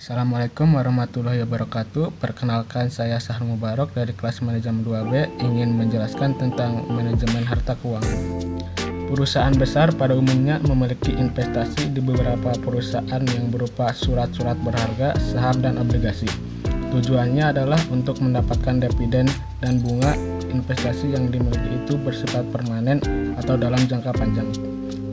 Assalamualaikum warahmatullahi wabarakatuh. Perkenalkan, saya Sahrul Mubarok dari kelas manajemen 2B, ingin menjelaskan tentang manajemen harta keuangan. Perusahaan besar pada umumnya memiliki investasi di beberapa perusahaan yang berupa surat-surat berharga, saham, dan obligasi. Tujuannya adalah untuk mendapatkan dividen dan bunga. Investasi yang dimiliki itu bersifat permanen atau dalam jangka panjang.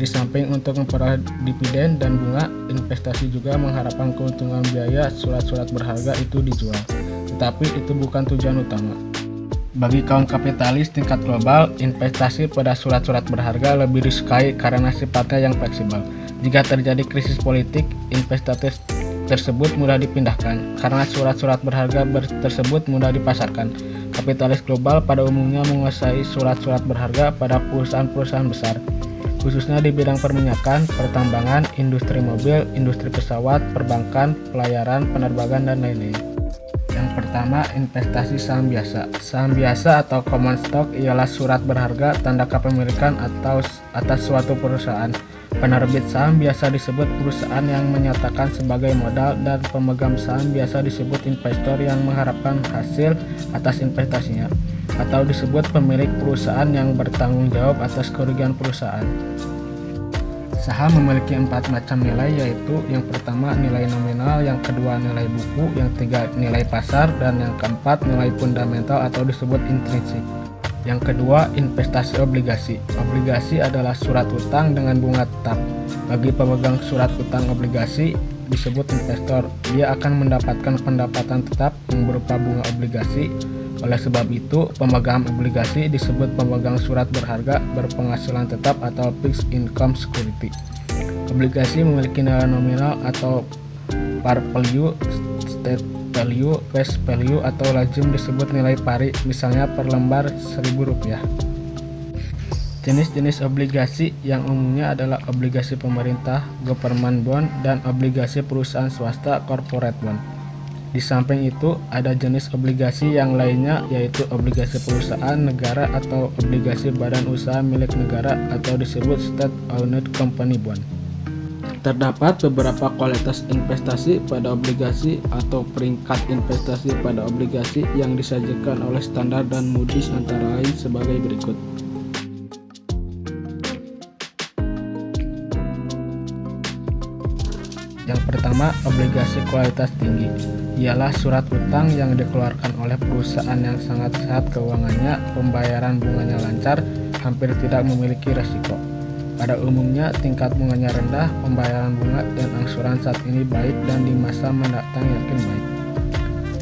Di samping untuk memperoleh dividen dan bunga, investasi juga mengharapkan keuntungan biaya surat-surat berharga itu dijual. Tetapi itu bukan tujuan utama. Bagi kaum kapitalis tingkat global, investasi pada surat-surat berharga lebih disukai karena sifatnya yang fleksibel. Jika terjadi krisis politik, investasi tersebut mudah dipindahkan karena surat-surat berharga tersebut mudah dipasarkan. Kapitalis global pada umumnya menguasai surat-surat berharga pada perusahaan-perusahaan besar, khususnya di bidang perminyakan, pertambangan, industri mobil, industri pesawat, perbankan, pelayaran, penerbangan, dan lain-lain. Yang pertama, investasi saham biasa. Saham biasa atau common stock ialah surat berharga tanda kepemilikan atas suatu perusahaan. Penerbit saham biasa disebut perusahaan yang menyatakan sebagai modal, dan pemegang saham biasa disebut investor yang mengharapkan hasil atas investasinya, atau disebut pemilik perusahaan yang bertanggung jawab atas kerugian perusahaan. Saham memiliki 4 macam nilai, yaitu yang pertama nilai nominal, yang kedua nilai buku, yang ketiga nilai pasar, dan yang keempat nilai fundamental atau disebut intrinsik. Yang kedua, investasi obligasi. Obligasi adalah surat utang dengan bunga tetap. Bagi pemegang surat utang obligasi disebut investor, dia akan mendapatkan pendapatan tetap yang berupa bunga obligasi. Oleh sebab itu, pemegang obligasi disebut pemegang surat berharga berpenghasilan tetap atau fixed income security. Obligasi memiliki nilai nominal atau par value, state value, face value, atau lazim disebut nilai pari, misalnya per lembar Rp1.000. Jenis-jenis obligasi yang umumnya adalah obligasi pemerintah, government bond, dan obligasi perusahaan swasta, corporate bond. Di samping itu, ada jenis obligasi yang lainnya, yaitu obligasi perusahaan negara atau obligasi badan usaha milik negara atau disebut state-owned company bond. Terdapat beberapa kualitas investasi pada obligasi atau peringkat investasi pada obligasi yang disajikan oleh Standard dan Moody's, antara lain sebagai berikut. Yang pertama, obligasi kualitas tinggi ialah surat utang yang dikeluarkan oleh perusahaan yang sangat sehat keuangannya, pembayaran bunganya lancar, hampir tidak memiliki risiko. Pada umumnya tingkat bunganya rendah, pembayaran bunga dan angsuran saat ini baik, dan di masa mendatang yakin baik.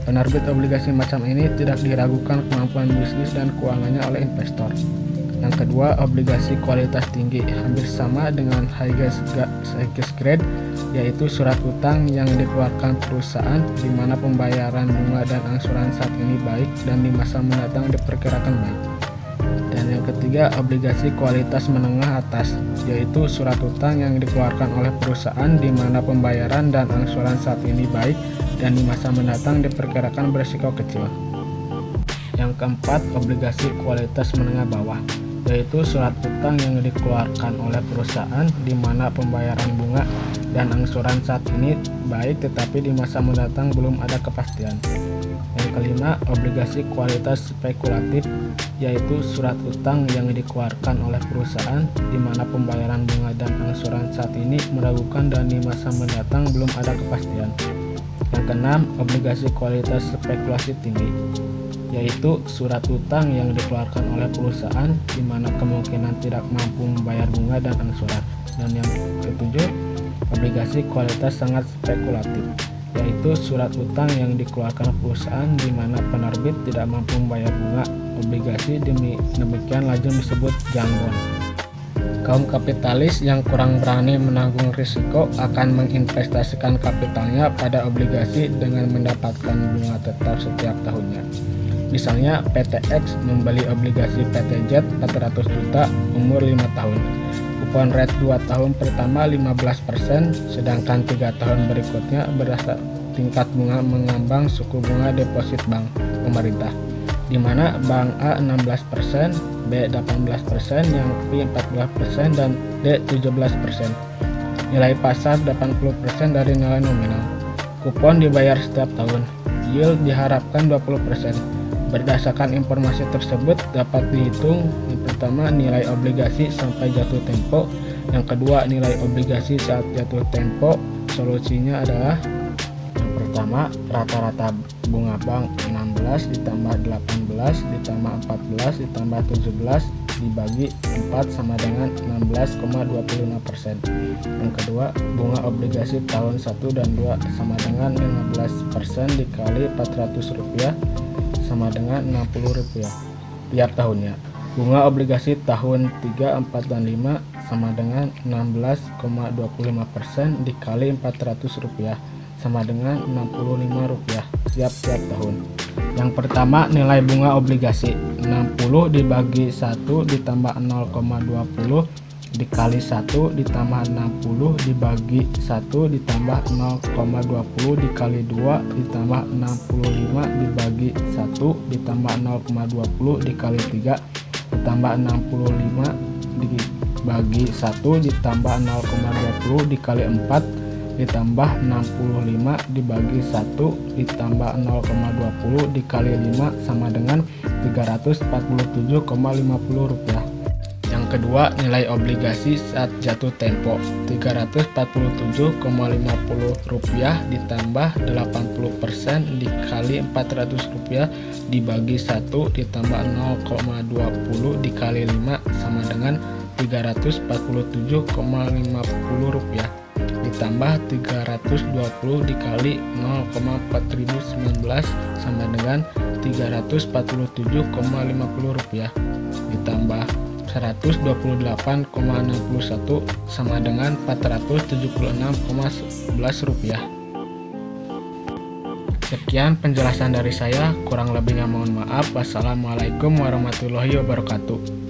Penerbit obligasi macam ini tidak diragukan kemampuan bisnis dan keuangannya oleh investor. Yang kedua, obligasi kualitas tinggi hampir sama dengan high grade, yaitu surat utang yang dikeluarkan perusahaan di mana pembayaran bunga dan angsuran saat ini baik dan di masa mendatang diperkirakan baik. Dan yang ketiga, obligasi kualitas menengah atas, yaitu surat utang yang dikeluarkan oleh perusahaan di mana pembayaran dan angsuran saat ini baik dan di masa mendatang diperkirakan berisiko kecil. Yang keempat, obligasi kualitas menengah bawah, yaitu surat utang yang dikeluarkan oleh perusahaan di mana pembayaran bunga dan angsuran saat ini baik tetapi di masa mendatang belum ada kepastian. Yang kelima, obligasi kualitas spekulatif, yaitu surat utang yang dikeluarkan oleh perusahaan di mana pembayaran bunga dan angsuran saat ini meragukan dan di masa mendatang belum ada kepastian. Yang keenam, obligasi kualitas spekulasi tinggi, yaitu surat utang yang dikeluarkan oleh perusahaan di mana kemungkinan tidak mampu membayar bunga dan angsuran. Dan yang ketujuh, obligasi kualitas sangat spekulatif, yaitu surat utang yang dikeluarkan perusahaan di mana penerbit tidak mampu membayar bunga obligasi, demikian lazim disebut junk bond. Kaum kapitalis yang kurang berani menanggung risiko akan menginvestasikan kapitalnya pada obligasi dengan mendapatkan bunga tetap setiap tahunnya. Misalnya PT X membeli obligasi PT Z 400 juta umur 5 tahun. Kupon rate 2 tahun pertama 15%, sedangkan 3 tahun berikutnya berdasar tingkat bunga mengambang suku bunga deposit bank pemerintah, di mana bank A 16%, B 18%, yang B 14%, dan D 17%. Nilai pasar 80% dari nilai nominal. Kupon dibayar setiap tahun. Yield diharapkan 20%. Berdasarkan informasi tersebut dapat dihitung: yang pertama, nilai obligasi sampai jatuh tempo; yang kedua, nilai obligasi saat jatuh tempo. Solusinya adalah: yang pertama, rata-rata bunga bank 16 ditambah 18 ditambah 14 ditambah 17 dibagi 4 sama dengan 16,25%. Yang kedua, bunga obligasi tahun 1 dan 2 sama dengan 15% dikali Rp400 sama dengan Rp60 tiap tahunnya. Bunga obligasi tahun 3, 4, dan 5 sama dengan 16,25% dikali Rp400 sama dengan Rp65 tiap tahun. Yang pertama, nilai bunga obligasi 60 dibagi 1 ditambah 0,20 dikali 1 ditambah 60 dibagi 1 ditambah 0,20 dikali 2 ditambah 65 dibagi 1 ditambah 0,20 dikali 3 ditambah 65 dibagi 1 ditambah 0,20 dikali 4 ditambah 65 dibagi 1 ditambah 0,20 dikali 5 sama dengan Rp347,50. Yang kedua, nilai obligasi saat jatuh tempo Rp347,50 ditambah 80% dikali Rp400 dibagi 1 ditambah 0,20 dikali 5 sama dengan Rp347,50 ditambah 320 dikali 0,4019 sama dengan Rp347,50 ditambah 128,61 sama dengan Rp476,11. Sekian penjelasan dari saya, kurang lebihnya mohon maaf. Wassalamualaikum warahmatullahi wabarakatuh.